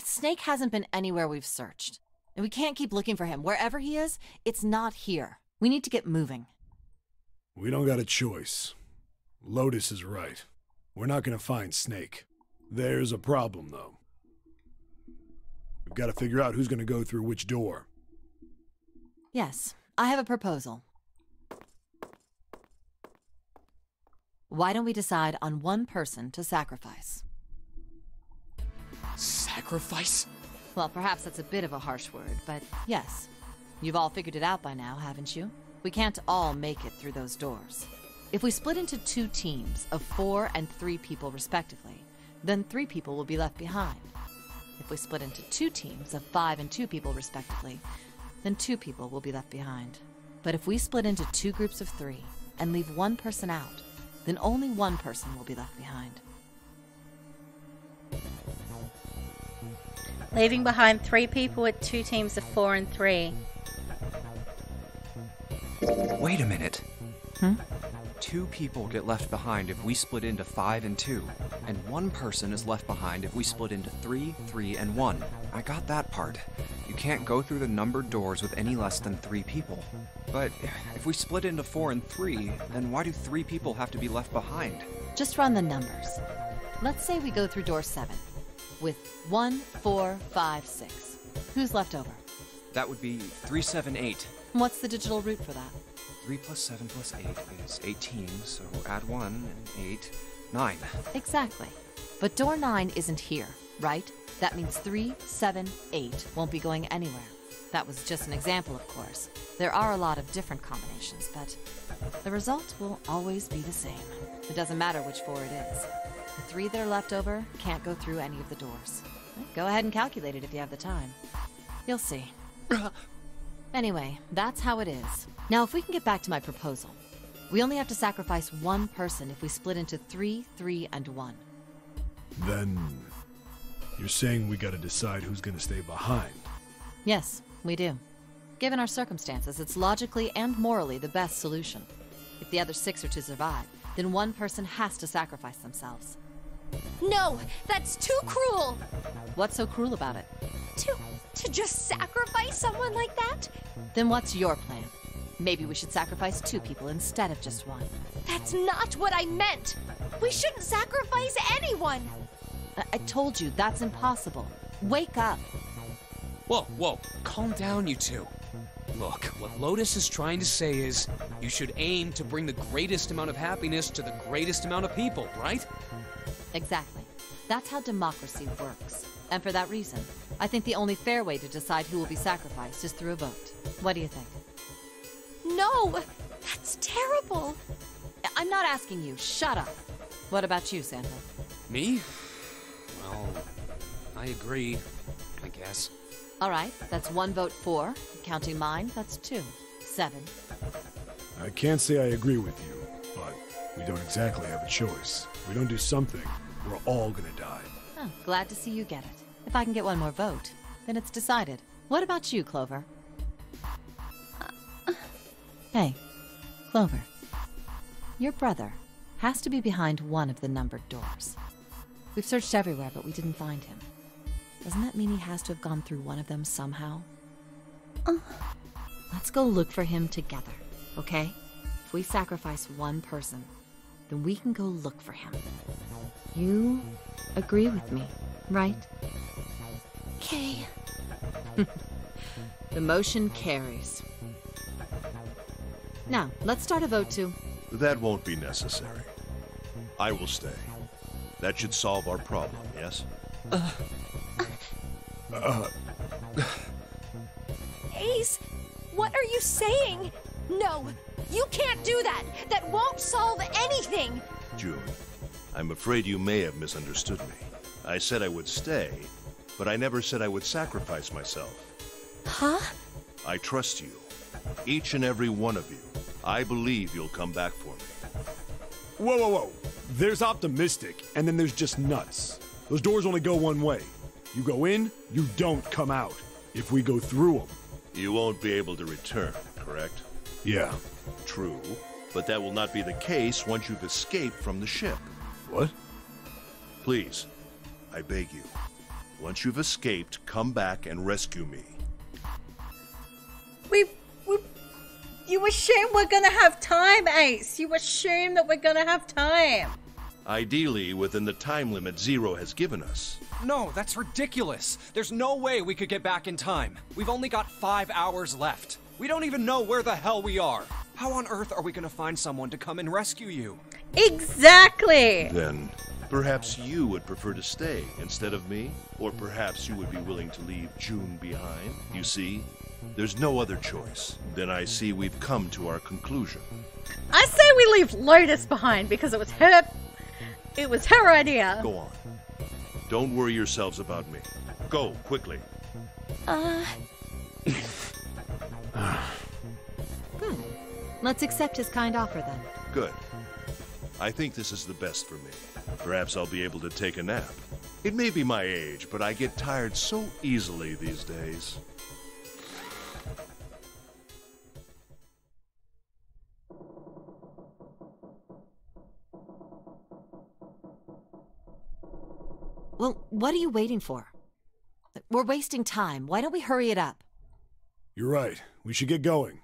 Snake hasn't been anywhere we've searched. And we can't keep looking for him. Wherever he is, it's not here. We need to get moving. We don't got a choice. Lotus is right. We're not gonna find Snake. There's a problem, though. We've got to figure out who's gonna go through which door. Yes, I have a proposal. Why don't we decide on one person to sacrifice? Sacrifice? Well, perhaps that's a bit of a harsh word, but yes. You've all figured it out by now, haven't you? We can't all make it through those doors. If we split into 2 teams of 4 and 3 people respectively, then 3 people will be left behind. If we split into 2 teams of 5 and 2 people respectively, then 2 people will be left behind. But if we split into 2 groups of 3 and leave 1 person out, then only 1 person will be left behind. Leaving behind 3 people with 2 teams of 4 and 3. Wait a minute. 2 people get left behind if we split into 5 and 2, and 1 person is left behind if we split into 3, 3, and 1. I got that part. You can't go through the numbered doors with any less than 3 people. But if we split into 4 and 3, then why do 3 people have to be left behind? Just run the numbers. Let's say we go through door 7 with 1, 4, 5, 6. Who's left over? That would be 3, 7, 8. What's the digital root for that? 3 plus 7 plus 8 is 18, so add 1 and 8, 9. Exactly. But door 9 isn't here, right? That means 3, 7, 8 won't be going anywhere. That was just an example, of course. There are a lot of different combinations, but the result will always be the same. It doesn't matter which 4 it is. The 3 that are left over can't go through any of the doors. Go ahead and calculate it if you have the time. You'll see. Anyway, that's how it is. Now, if we can get back to my proposal, we only have to sacrifice 1 person if we split into 3, 3, and 1. Then... you're saying we gotta decide who's gonna stay behind? Yes, we do. Given our circumstances, it's logically and morally the best solution. If the other 6 are to survive, then 1 person has to sacrifice themselves. No, that's too cruel! What's so cruel about it? To just sacrifice someone like that? Then what's your plan? Maybe we should sacrifice 2 people instead of just 1. That's not what I meant! We shouldn't sacrifice anyone! I told you, that's impossible. Wake up! Whoa, calm down, you 2. Look, what Lotus is trying to say is, you should aim to bring the greatest amount of happiness to the greatest amount of people, right? Exactly. That's how democracy works. And for that reason, I think the only fair way to decide who will be sacrificed is through a vote. What do you think? No! That's terrible! I'm not asking you. Shut up. What about you, Santa? Me? Well, I agree, I guess. All right, that's 1 vote for. Counting mine, that's 2. 7. I can't say I agree with you, but we don't exactly have a choice. If we don't do something, we're all gonna die. Oh, glad to see you get it. If I can get 1 more vote, then it's decided. What about you, Clover? Hey, Clover. Your brother has to be behind one of the numbered doors. We've searched everywhere, but we didn't find him. Doesn't that mean he has to have gone through one of them somehow? Let's go look for him together, okay? If we sacrifice one person, then we can go look for him. You agree with me, right? Okay. The motion carries. Now, let's start a vote to... That won't be necessary. I will stay. That should solve our problem, yes? Ace, what are you saying? No, you can't do that! That won't solve anything! June, I'm afraid you may have misunderstood me. I said I would stay, but I never said I would sacrifice myself. Huh? I trust you. Each and every one of you. I believe you'll come back for me. Whoa. There's optimistic, and then there's just nuts. Those doors only go one way. You go in, you don't come out. If we go through them... You won't be able to return, correct? Yeah. True, but that will not be the case once you've escaped from the ship. What? Please, I beg you, Once you've escaped, come back and rescue me. You assume we're gonna have time, Ace. You assume that we're gonna have time. Ideally, within the time limit Zero has given us. No, that's ridiculous. There's no way we could get back in time. We've only got 5 hours left. We don't even know where the hell we are. How on earth are we gonna find someone to come and rescue you? Exactly. Then, perhaps you would prefer to stay instead of me? Or perhaps you would be willing to leave June behind? You see, there's no other choice. Then I see we've come to our conclusion. I say we leave Lotus behind because it was her idea. Go on. Don't worry yourselves about me. Go, quickly. Let's accept his kind offer then. Good. I think this is the best for me. Perhaps I'll be able to take a nap. It may be my age, but I get tired so easily these days. Well, what are you waiting for? We're wasting time. Why don't we hurry it up? You're right. We should get going.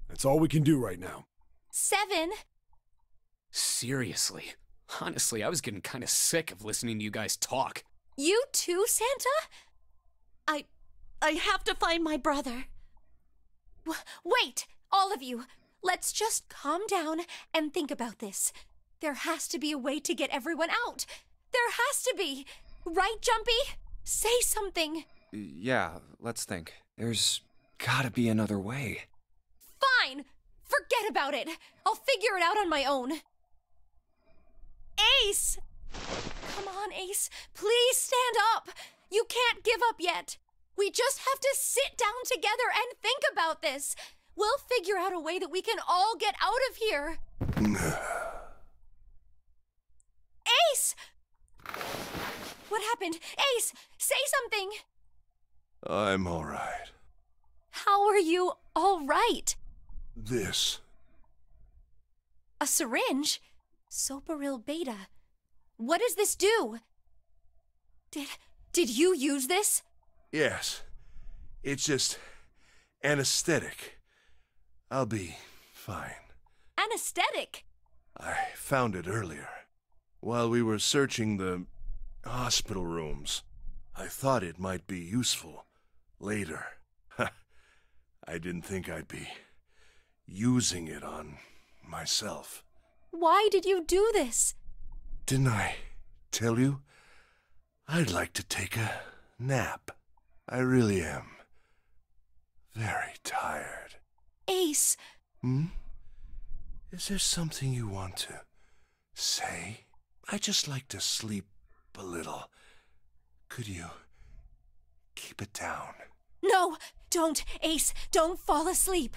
That's all we can do right now. 7. Seriously. Honestly, I was getting kind of sick of listening to you guys talk. You too, Santa? I have to find my brother. Wait, all of you. Let's just calm down and think about this. There has to be a way to get everyone out. There has to be. Right, Jumpy? Say something. Yeah, let's think. There's gotta be another way. Fine. Forget about it. I'll figure it out on my own. Ace! Come on, Ace. Please stand up. You can't give up yet. We just have to sit down together and think about this. We'll figure out a way that we can all get out of here. Ace! What happened? Ace, say something. I'm all right. How are you all right? This. A syringe? Soparil beta. What does this do? Did you use this? Yes. It's just anesthetic. I'll be fine. Anesthetic? I found it earlier. While we were searching the hospital rooms, I thought it might be useful later. I didn't think I'd be using it on myself. Why did you do this? Didn't I tell you? I'd like to take a nap. I really am. Very tired. Ace. Is there something you want to say? I just like to sleep a little. Could you keep it down? No, don't, Ace. Don't fall asleep.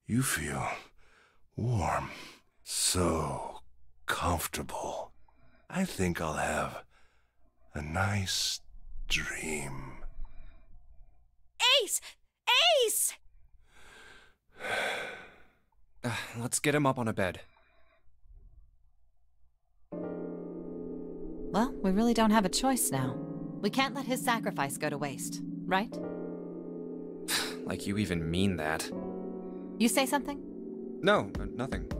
You feel warm. So comfortable. I think I'll have a nice dream. Ace! Ace! Let's get him up on a bed. Well, we really don't have a choice now. We can't let his sacrifice go to waste, right? Like you even mean that. You say something? No, nothing.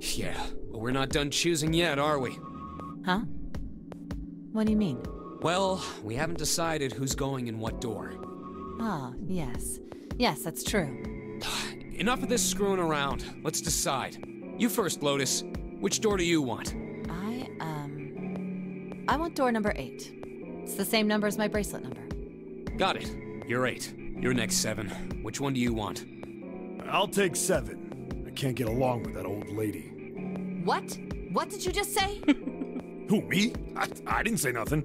Yeah, but we're not done choosing yet, are we? Huh? What do you mean? Well, we haven't decided who's going in what door. Ah, yes. Yes, that's true. Enough of this screwing around. Let's decide. You first, Lotus. Which door do you want? I want door number 8. It's the same number as my bracelet number. Got it. You're 8. You're next, 7. Which one do you want? I'll take 7. I can't get along with that old lady. What? What did you just say? Who, me? I didn't say nothing.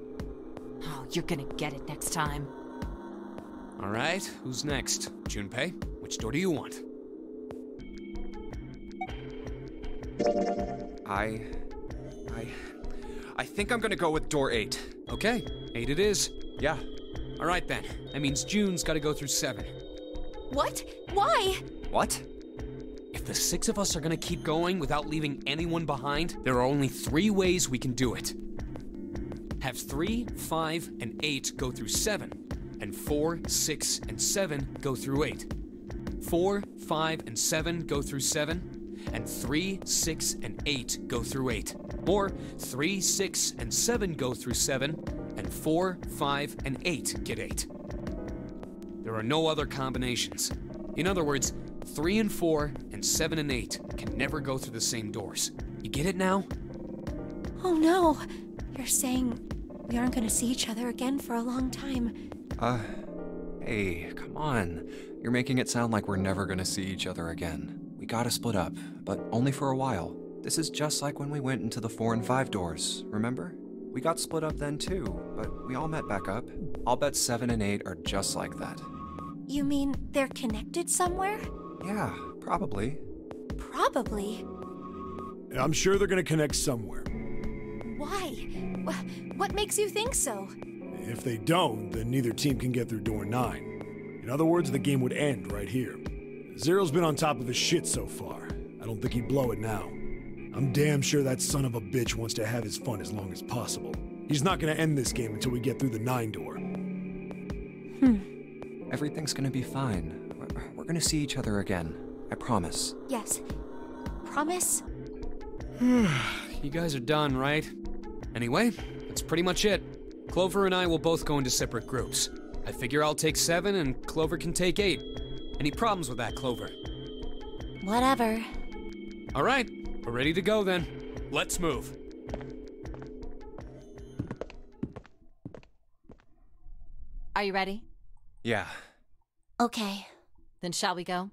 Oh, you're gonna get it next time. All right, who's next? Junpei, which door do you want? I think I'm gonna go with door 8. Okay, 8 it is. Yeah. All right then. That means June's got to go through 7. What? Why? What? If the 6 of us are gonna keep going without leaving anyone behind, there are only 3 ways we can do it. have 3, 5, and 8 go through 7, and 4, 6, and 7 go through 8. 4, 5, and 7 go through 7, and 3, 6, and 8 go through 8. Or 3, 6, and 7 go through 7, and 4, 5, and 8 get 8. There are no other combinations. In other words, 3 and 4 and 7 and 8 can never go through the same doors. You get it now? Oh no! You're saying we aren't gonna see each other again for a long time. Hey, come on. You're making it sound like we're never gonna see each other again. We gotta split up, but only for a while. This is just like when we went into the 4 and 5 doors, remember? We got split up then too, but we all met back up. I'll bet 7 and 8 are just like that. You mean they're connected somewhere? Yeah, probably. Probably. I'm sure they're gonna connect somewhere. Why? What makes you think so? If they don't, then neither team can get through door 9. In other words, the game would end right here. Zero's been on top of his shit so far. I don't think he'd blow it now. I'm damn sure that son of a bitch wants to have his fun as long as possible. He's not gonna end this game until we get through the 9 door. Everything's gonna be fine. We're gonna see each other again. I promise. Yes. Promise? You guys are done, right? Anyway, that's pretty much it. Clover and I will both go into separate groups. I figure I'll take 7 and Clover can take 8. Any problems with that, Clover? Whatever. All right, we're ready to go then. Let's move. Are you ready? Yeah. Okay. Then shall we go?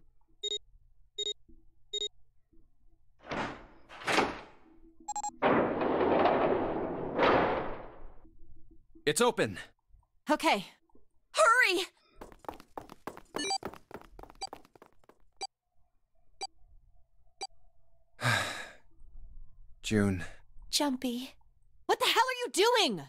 It's open. Okay. Hurry! June. Jumpy. What the hell are you doing?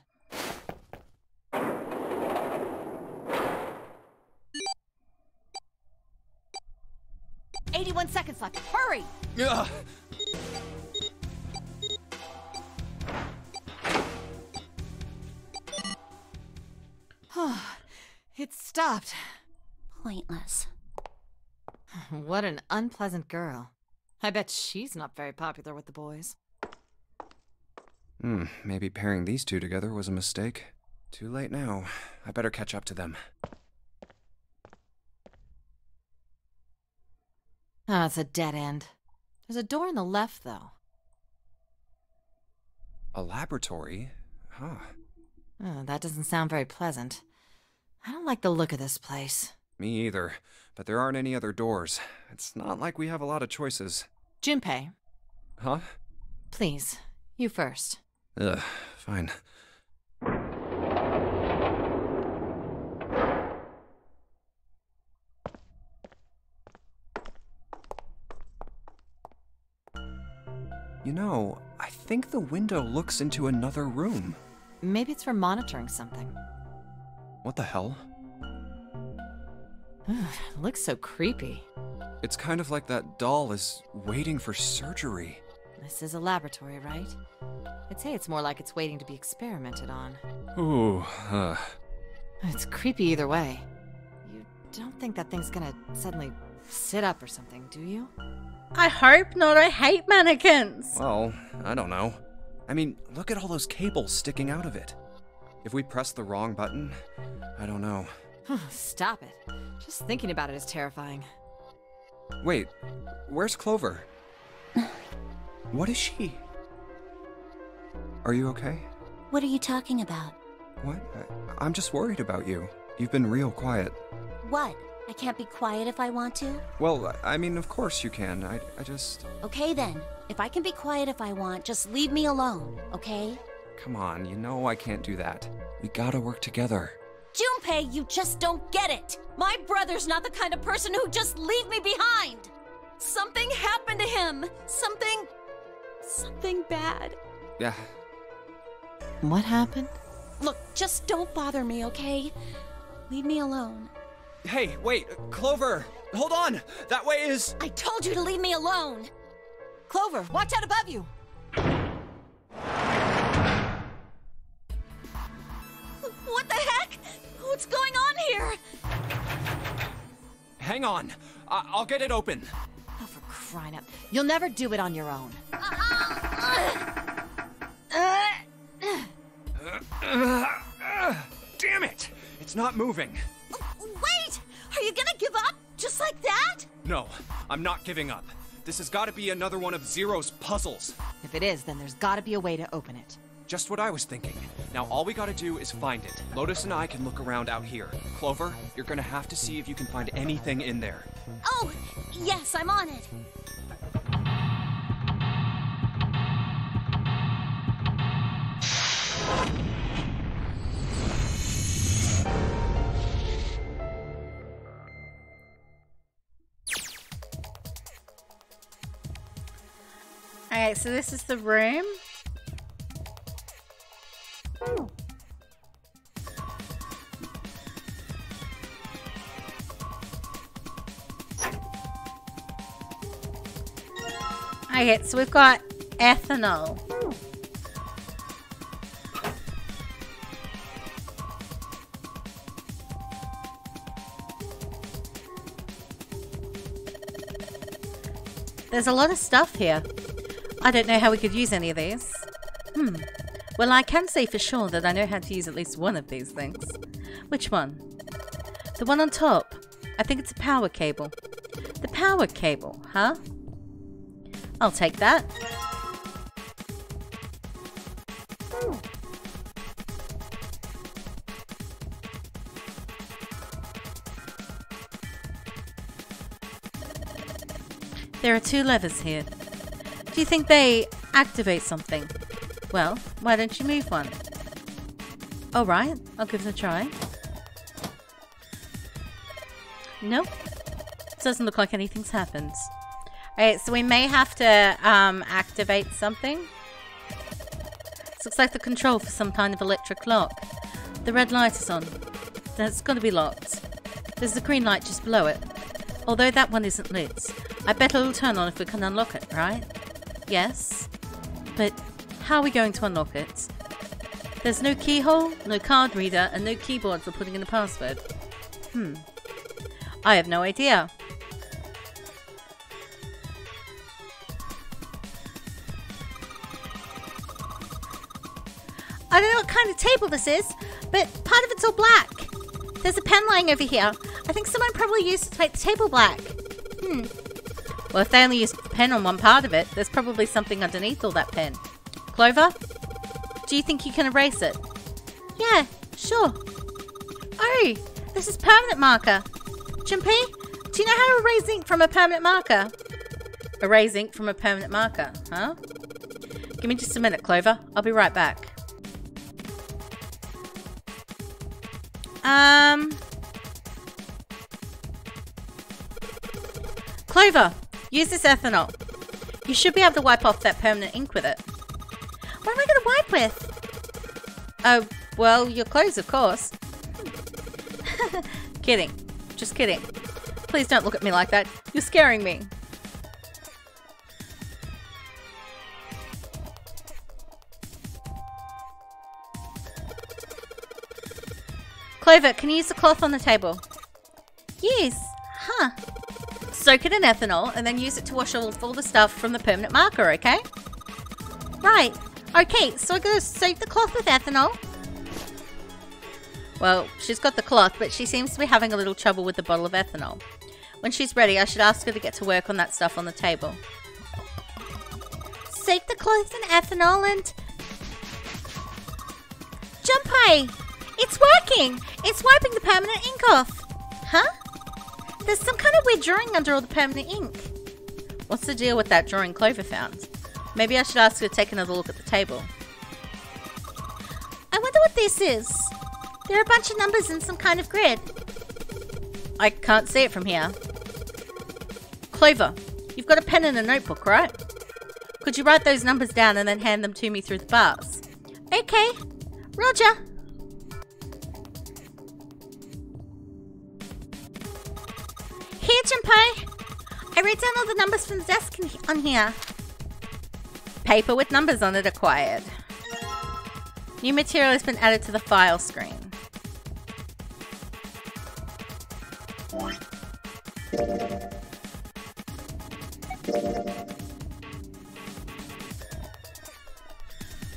"81 seconds left. Hurry!" Ugh. It stopped. Pointless. What an unpleasant girl. I bet she's not very popular with the boys. Maybe pairing these two together was a mistake. Too late now. I better catch up to them. Oh, it's a dead end. There's a door on the left, though. A laboratory? Huh. Oh, that doesn't sound very pleasant. I don't like the look of this place. Me either. But there aren't any other doors. It's not like we have a lot of choices. Junpei, Huh? please, you first. Ugh, fine. You know, I think the window looks into another room. Maybe it's for monitoring something. What the hell? It looks so creepy. It's kind of like that doll is waiting for surgery. This is a laboratory, right? I'd say it's more like it's waiting to be experimented on. Ooh, It's creepy either way. You don't think that thing's gonna suddenly sit up or something, do you? I hope not. I hate mannequins. Well, I don't know. I mean, look at all those cables sticking out of it. If we press the wrong button, I don't know. Stop it. Just thinking about it is terrifying. Wait, where's Clover? What is she? Are you okay? What are you talking about? What? I'm just worried about you. You've been real quiet. What? I can't be quiet if I want to? Well, I mean, of course you can. I just... Okay then. If I can be quiet if I want, just leave me alone, okay? Come on, you know I can't do that. We gotta work together. Junpei, you just don't get it! My brother's not the kind of person who'd just leave me behind! Something happened to him! Something bad. Yeah. What happened? Look, just don't bother me, okay? Leave me alone. Hey, wait, Clover! Hold on! That way is... I told you to leave me alone! Clover, watch out above you! What the heck? What's going on here? Hang on. I'll get it open. Oh, for crying out. You'll never do it on your own. Damn it! It's not moving. Wait! Are you gonna give up? Just like that? No, I'm not giving up. This has got to be another one of Zero's puzzles. If it is, then there's gotta be a way to open it. Just what I was thinking. Now all we gotta do is find it. Lotus and I can look around out here. Clover, you're gonna have to see if you can find anything in there. Oh, yes, I'm on it. Alright, so this is the room. Okay, so we've got ethanol. There's a lot of stuff here. I don't know how we could use any of these. Well, I can say for sure that I know how to use at least one of these things. Which one? The one on top. I think it's a power cable. The power cable, huh? I'll take that. There are 2 levers here. Do you think they activate something? Well, why don't you move one? Alright, I'll give it a try. Nope. Doesn't look like anything's happened. Alright, so we may have to activate something. This looks like the control for some kind of electric lock. The red light is on. That's got to be locked. There's a green light just below it. Although that one isn't lit. I bet it'll turn on if we can unlock it, right? Yes. But how are we going to unlock it? There's no keyhole, no card reader, and no keyboard for putting in the password. I have no idea. I don't know what kind of table this is, but part of it's all black. There's a pen lying over here. I think someone probably used to make the table black. Well, if they only used the pen on one part of it, there's probably something underneath all that pen. Clover? Do you think you can erase it? Yeah, sure. Oh, this is permanent marker. Jumpy, do you know how to erase ink from a permanent marker? Erase ink from a permanent marker, huh? Give me just a minute, Clover. I'll be right back. Clover, use this ethanol. You should be able to wipe off that permanent ink with it. What am I going to wipe with? Oh, well, your clothes, of course. Kidding. Just kidding. Please don't look at me like that. You're scaring me. Clover, can you use the cloth on the table? Yes. Huh. Soak it in ethanol and then use it to wash off all the stuff from the permanent marker, okay? Right. Okay, so I'm going to soak the cloth with ethanol. Well, she's got the cloth, but she seems to be having a little trouble with the bottle of ethanol. When she's ready, I should ask her to get to work on that stuff on the table. Soak the cloth in ethanol and... Junpei! It's working! It's wiping the permanent ink off. Huh? There's some kind of weird drawing under all the permanent ink. What's the deal with that drawing Clover found? Maybe I should ask her to take another look at the table. I wonder what this is. There are a bunch of numbers in some kind of grid. I can't see it from here. Clover, you've got a pen and a notebook, right? Could you write those numbers down and then hand them to me through the bars? Okay. Roger. Here, Junpei. I wrote down all the numbers from the desk on here. Paper with numbers on it acquired. New material has been added to the file screen.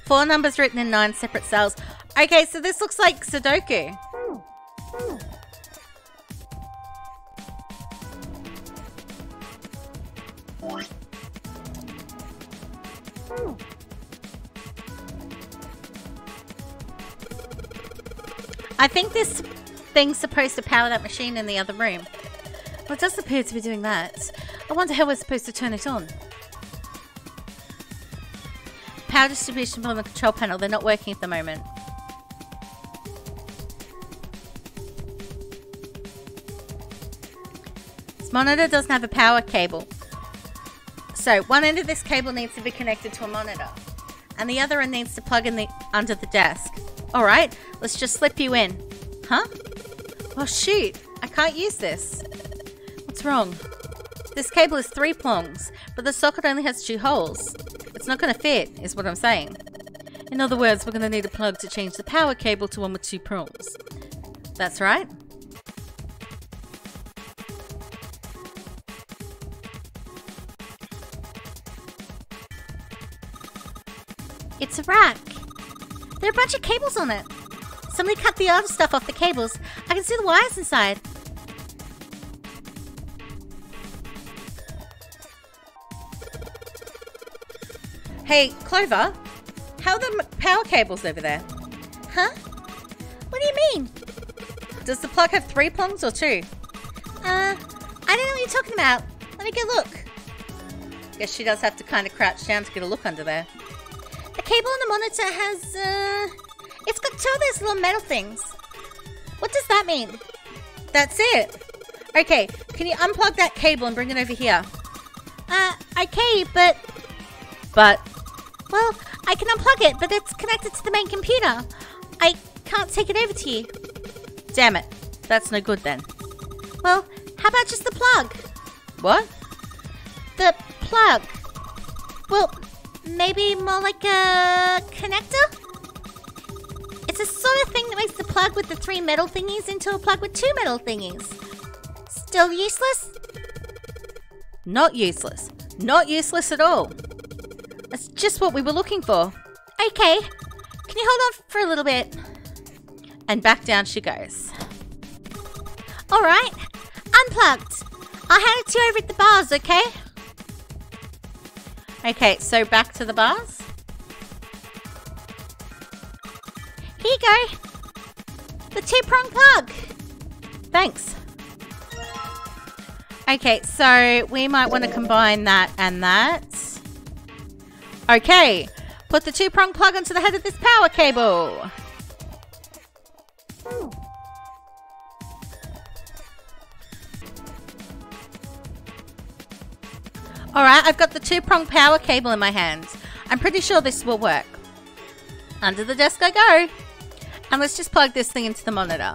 Four numbers written in 9 separate cells. Okay, so this looks like Sudoku. I think this thing's supposed to power that machine in the other room. Well, it does appear to be doing that. I wonder how we're supposed to turn it on. Power distribution from the control panel. They're not working at the moment. This monitor doesn't have a power cable. So one end of this cable needs to be connected to a monitor. And the other end needs to plug in under the desk. Alright, let's just slip you in. Huh? Oh shoot, I can't use this. What's wrong? This cable is 3 prongs, but the socket only has 2 holes. It's not going to fit, is what I'm saying. In other words, we're going to need a plug to change the power cable to one with 2 prongs. That's right. It's a rack. There are a bunch of cables on it. Somebody cut the other stuff off the cables. I can see the wires inside. Hey, Clover, how are the power cables over there? Huh? What do you mean? Does the plug have 3 prongs or 2? I don't know what you're talking about. Let me go look. Guess she does have to kind of crouch down to get a look under there. The cable on the monitor has, it's got 2 of those little metal things. What does that mean? That's it. Okay, can you unplug that cable and bring it over here? Okay, but... Well, I can unplug it, but it's connected to the main computer. I can't take it over to you. Damn it. That's no good then. Well, how about just the plug? What? The plug. Well, maybe more like a connector? It's a sort of thing that makes the plug with the 3 metal thingies into a plug with 2 metal thingies. Still useless? Not useless. Not useless at all. That's just what we were looking for. Okay. Can you hold on for a little bit? And back down she goes. Alright. Unplugged. I'll hand it to you over at the bars, okay? Okay, so back to the bars. Here you go. The 2-prong plug. Thanks. Okay, so we might want to combine that and that. Okay, put the 2-prong plug onto the head of this power cable. Alright, I've got the 2-prong power cable in my hand. I'm pretty sure this will work. Under the desk I go. And let's just plug this thing into the monitor.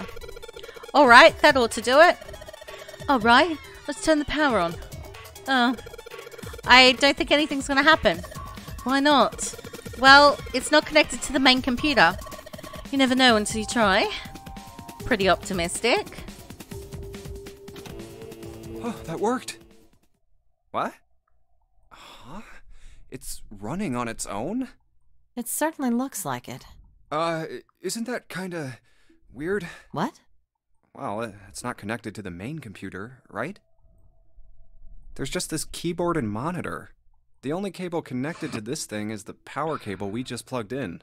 Alright, that ought to do it. Alright, let's turn the power on. I don't think anything's going to happen. Why not? Well, it's not connected to the main computer. You never know until you try. Pretty optimistic. Oh, that worked. What? Huh? It's running on its own? It certainly looks like it. Isn't that kinda weird? What? Well, it's not connected to the main computer, right? There's just this keyboard and monitor. The only cable connected to this thing is the power cable we just plugged in.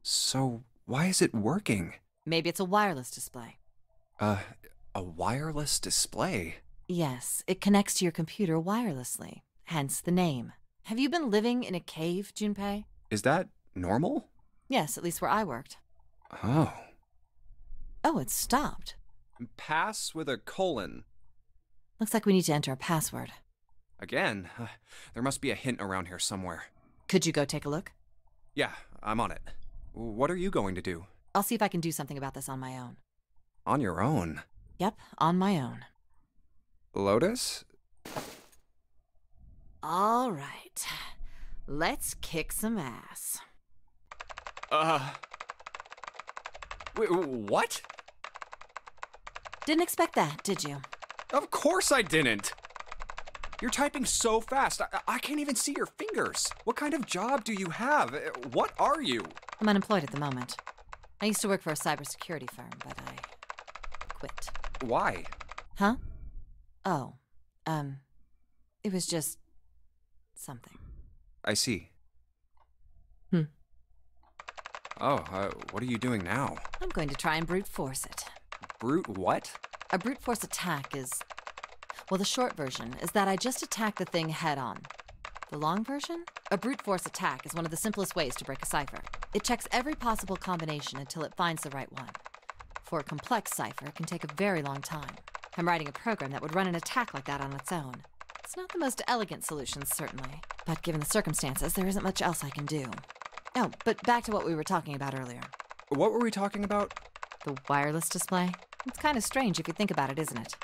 So, why is it working? Maybe it's a wireless display. A wireless display? Yes, it connects to your computer wirelessly. Hence the name. Have you been living in a cave, Junpei? Is that normal? Yes, at least where I worked. Oh. Oh, it stopped. Pass with a colon. Looks like we need to enter a password. Again? There must be a hint around here somewhere. Could you go take a look? Yeah, I'm on it. What are you going to do? I'll see if I can do something about this on my own. On your own? Yep, on my own. Lotus? All right. Let's kick some ass. Wait, what? Didn't expect that, did you? Of course I didn't! You're typing so fast, I can't even see your fingers. What kind of job do you have? What are you? I'm unemployed at the moment. I used to work for a cybersecurity firm, but I quit. Why? Huh? Oh, it was just something. I see. Oh, what are you doing now? I'm going to try and brute force it. Brute what? A brute force attack is... Well, the short version is that I just attack the thing head on. The long version? A brute force attack is one of the simplest ways to break a cipher. It checks every possible combination until it finds the right one. For a complex cipher, it can take a very long time. I'm writing a program that would run an attack like that on its own. It's not the most elegant solution, certainly, but given the circumstances, there isn't much else I can do. Oh, but back to what we were talking about earlier. What were we talking about? The wireless display? It's kind of strange if you think about it, isn't it?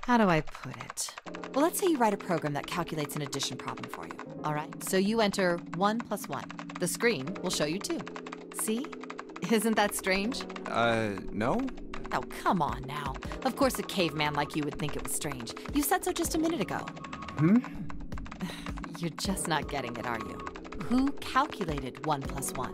How do I put it? Well, let's say you write a program that calculates an addition problem for you, all right? So you enter 1 + 1. The screen will show you 2. See? Isn't that strange? No? Oh, come on now. Of course a caveman like you would think it was strange. You said so just a minute ago. You're just not getting it, are you? Who calculated 1 + 1?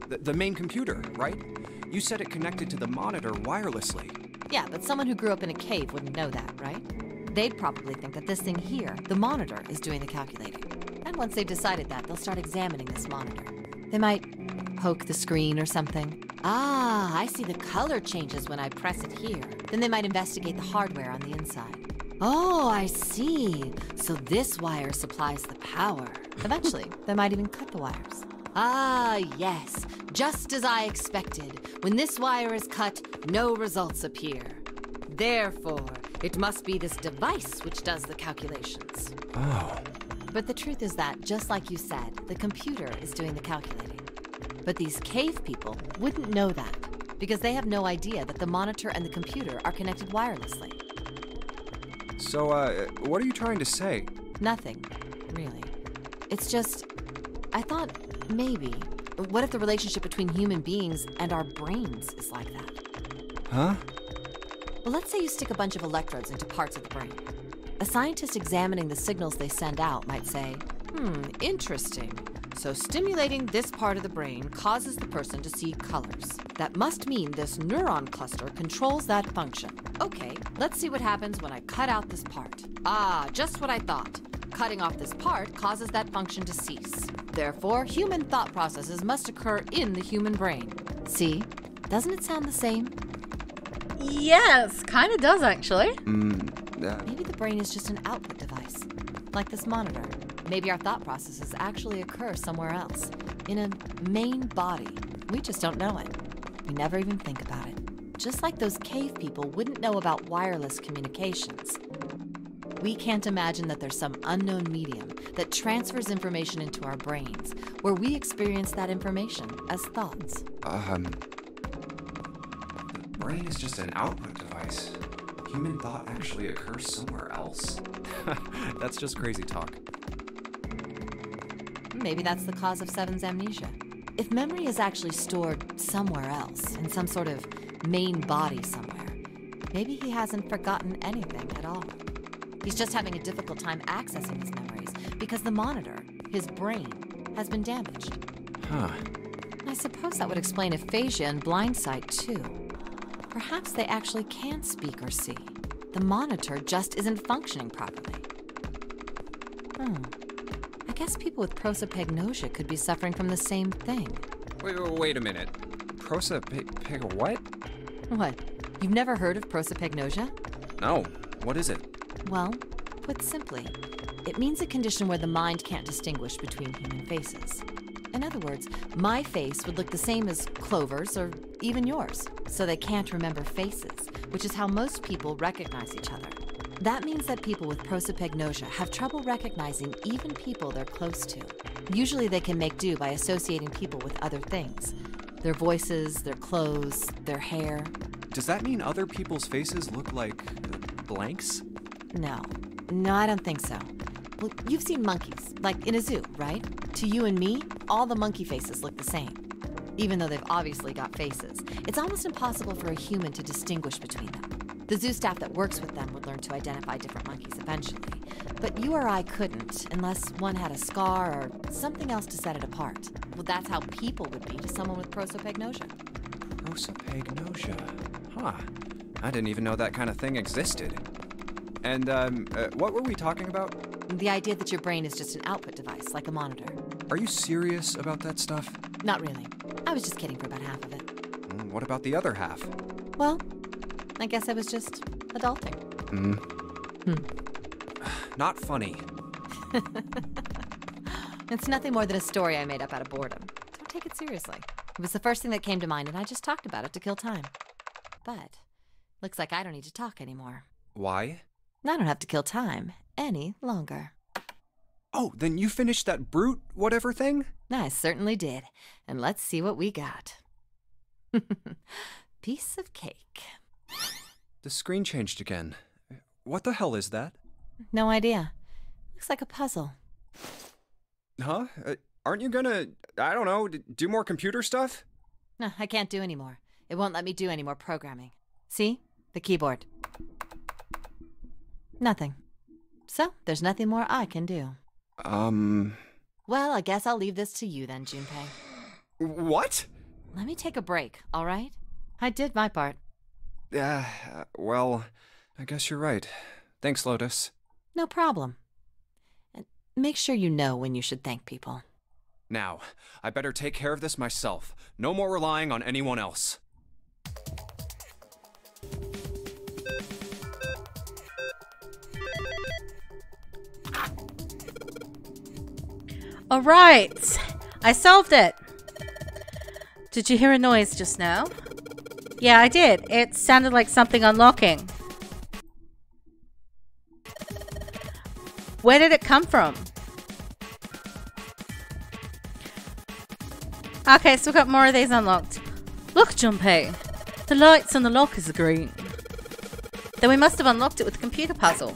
The main computer, right? You said it connected to the monitor wirelessly. Yeah, but someone who grew up in a cave wouldn't know that, right? They'd probably think that this thing here, the monitor, is doing the calculating. And once they've decided that, they'll start examining this monitor. They might poke the screen or something. Ah, I see the color changes when I press it here. Then they might investigate the hardware on the inside. Oh, I see. So this wire supplies the power. Eventually, they might even cut the wires. Ah, yes. Just as I expected. When this wire is cut, no results appear. Therefore, it must be this device which does the calculations. Oh. But the truth is that, just like you said, the computer is doing the calculating. But these cave people wouldn't know that, because they have no idea that the monitor and the computer are connected wirelessly. So, what are you trying to say? Nothing, really. It's just, I thought maybe, what if the relationship between human beings and our brains is like that? Huh? Well, let's say you stick a bunch of electrodes into parts of the brain. A scientist examining the signals they send out might say, interesting. So stimulating this part of the brain causes the person to see colors. That must mean this neuron cluster controls that function. Okay, let's see what happens when I cut out this part. Ah, just what I thought. Cutting off this part causes that function to cease. Therefore, human thought processes must occur in the human brain. See? Doesn't it sound the same? Yes, kind of does actually. Maybe the brain is just an output device, like this monitor. Maybe our thought processes actually occur somewhere else, in a main body. We just don't know it. We never even think about it. Just like those cave people wouldn't know about wireless communications. We can't imagine that there's some unknown medium that transfers information into our brains, where we experience that information as thoughts. The brain is just an output device. Human thought actually occurs somewhere else. That's just crazy talk. Maybe that's the cause of Seven's amnesia. If memory is actually stored somewhere else, in some sort of main body somewhere, maybe he hasn't forgotten anything at all. He's just having a difficult time accessing his memories because the monitor, his brain, has been damaged. Huh. I suppose that would explain aphasia and blindsight, too. Perhaps they actually can speak or see. The monitor just isn't functioning properly. I guess people with prosopagnosia could be suffering from the same thing. Wait a minute. What? What? You've never heard of prosopagnosia? No. What is it? Well, put simply, it means a condition where the mind can't distinguish between human faces. In other words, my face would look the same as Clover's or even yours, so they can't remember faces, which is how most people recognize each other. That means that people with prosopagnosia have trouble recognizing even people they're close to. Usually they can make do by associating people with other things. Their voices, their clothes, their hair. Does that mean other people's faces look like blanks? No, I don't think so. Well, you've seen monkeys, like in a zoo, right? To you and me, all the monkey faces look the same. even though they've obviously got faces. It's almost impossible for a human to distinguish between them. The zoo staff that works with them would learn to identify different monkeys eventually, but you or I couldn't unless one had a scar or something else to set it apart. Well, that's how people would be to someone with prosopagnosia. Prosopagnosia. Huh. I didn't even know that kind of thing existed. And, what were we talking about? The idea that your brain is just an output device, like a monitor. Are you serious about that stuff? Not really. I was just kidding for about half of it. What about the other half? Well, I guess I was just adulting. Not funny. It's nothing more than a story I made up out of boredom. Don't take it seriously. It was the first thing that came to mind, and I just talked about it to kill time. But looks like I don't need to talk anymore. Why? I don't have to kill time any longer. Oh, then you finished that brute whatever thing? I certainly did. And let's see what we got. Piece of cake. The screen changed again. What the hell is that? No idea. Looks like a puzzle. Huh? Aren't you gonna, I don't know, do more computer stuff? No, I can't do any more. It won't let me do any more programming. See? The keyboard. Nothing. So, there's nothing more I can do. Well, I guess I'll leave this to you then, Junpei. What? Let me take a break, all right? I did my part. Well, I guess you're right. Thanks, Lotus. No problem. And make sure you know when you should thank people. Now, I better take care of this myself. No more relying on anyone else. All right, I solved it. Did you hear a noise just now? Yeah, I did. It sounded like something unlocking. Where did it come from? Okay, so we've got more of these unlocked. Look, Junpei. The lights on the lockers are green. Then we must have unlocked it with the computer puzzle.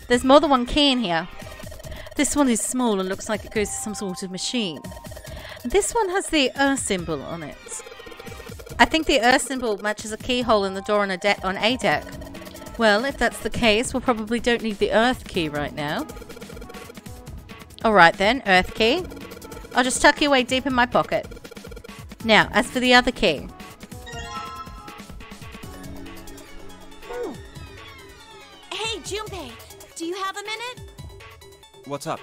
There's more than one key in here. This one is small and looks like it goes to some sort of machine. This one has the Earth symbol on it. I think the Earth symbol matches a keyhole in the door on a deck. Well, if that's the case, we probably don't need the Earth key right now. Alright then, Earth key. I'll just tuck you away deep in my pocket. Now, as for the other key. Hey, Junpei, do you have a minute? What's up?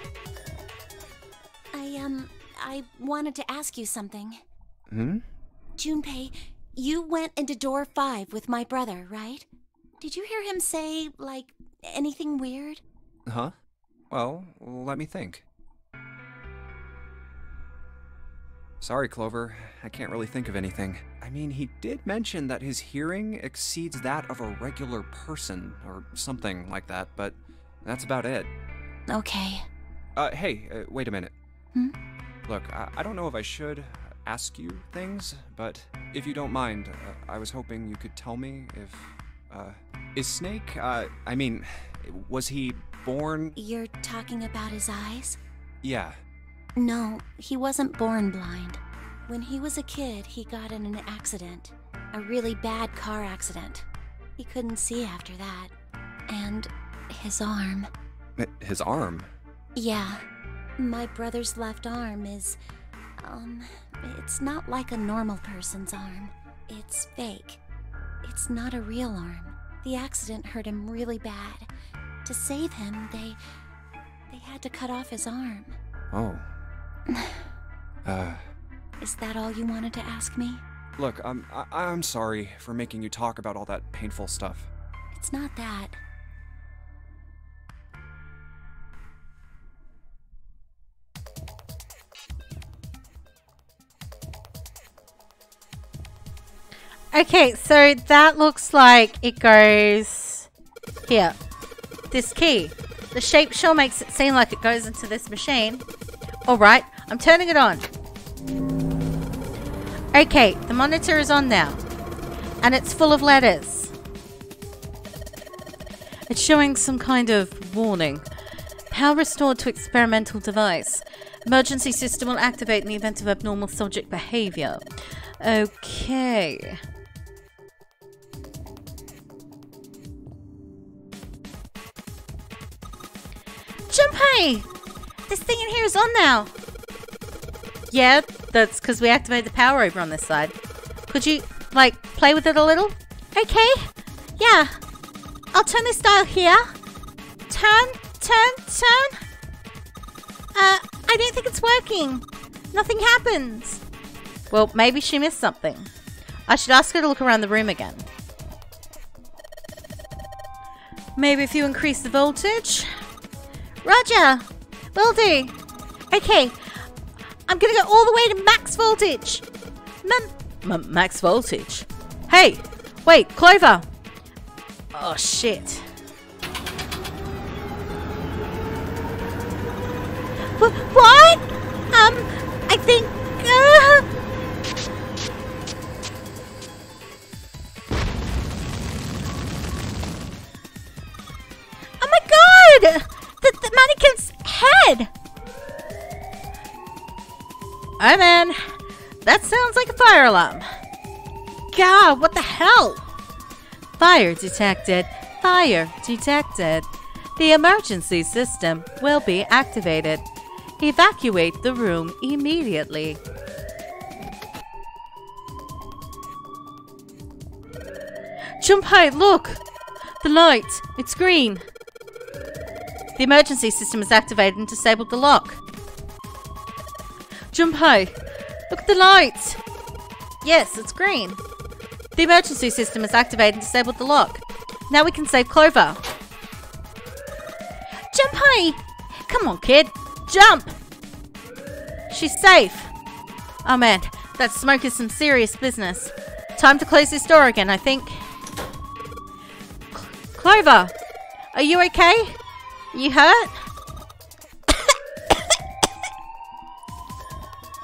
I wanted to ask you something. Junpei, you went into door 5 with my brother, right? Did you hear him say, like, anything weird? Huh? Well, let me think. Sorry, Clover. I can't really think of anything. I mean, he did mention that his hearing exceeds that of a regular person, or something like that, but that's about it. Okay. Hey, wait a minute. Look, I don't know if I should ask you things, but if you don't mind, I was hoping you could tell me if, is Snake, I mean, was he born? You're talking about his eyes? Yeah. No, he wasn't born blind. When he was a kid, he got in an accident. A really bad car accident. He couldn't see after that. And his arm. His arm? Yeah. My brother's left arm is, it's not like a normal person's arm. It's fake. It's not a real arm. The accident hurt him really bad. To save him, they had to cut off his arm. Oh. Is that all you wanted to ask me? Look, I'm sorry for making you talk about all that painful stuff. It's not that. Okay, so that looks like it goes here. This key. The shape sure makes it seem like it goes into this machine. Alright, I'm turning it on. Okay, the monitor is on now. And it's full of letters. It's showing some kind of warning. Power restored to experimental device. Emergency system will activate in the event of abnormal subject behavior. Okay. Junpei! This thing in here is on now. Yeah, that's because we activated the power over on this side. Could you, like, play with it a little? Okay. Yeah. I'll turn this dial here. Turn. I don't think it's working. Nothing happens. Well, maybe she missed something. I should ask her to look around the room again. Maybe if you increase the voltage? Roger. Will do. Okay. I'm gonna go all the way to max voltage. Max voltage? Hey! Wait, Clover! Oh, shit. What? I think... Oh my god! The mannequin's head! Oh man, that sounds like a fire alarm. God, what the hell? Fire detected. Fire detected. The emergency system will be activated. Evacuate the room immediately. Junpei, look! The light. It's green. The emergency system is activated and disabled the lock. Junpei, look at the light. Yes, it's green. The emergency system is activated and disabled the lock. Now we can save Clover. Junpei! Come on, kid. Jump! She's safe. Oh man, that smoke is some serious business. Time to close this door again, I think. Clover! Are you okay? You hurt?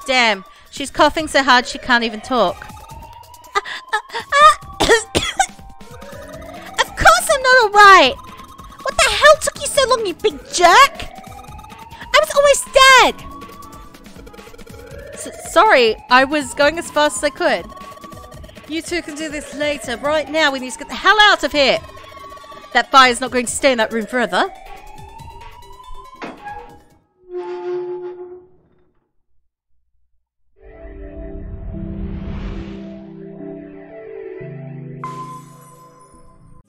Damn, she's coughing so hard she can't even talk. Of course I'm not alright! What the hell took you so long, you big jerk? I was almost dead! Sorry, I was going as fast as I could. You two can do this later. Right now, we need to get the hell out of here! That fire's not going to stay in that room forever.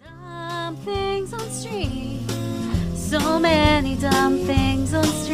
Dumb things on stream. So many dumb things on stream.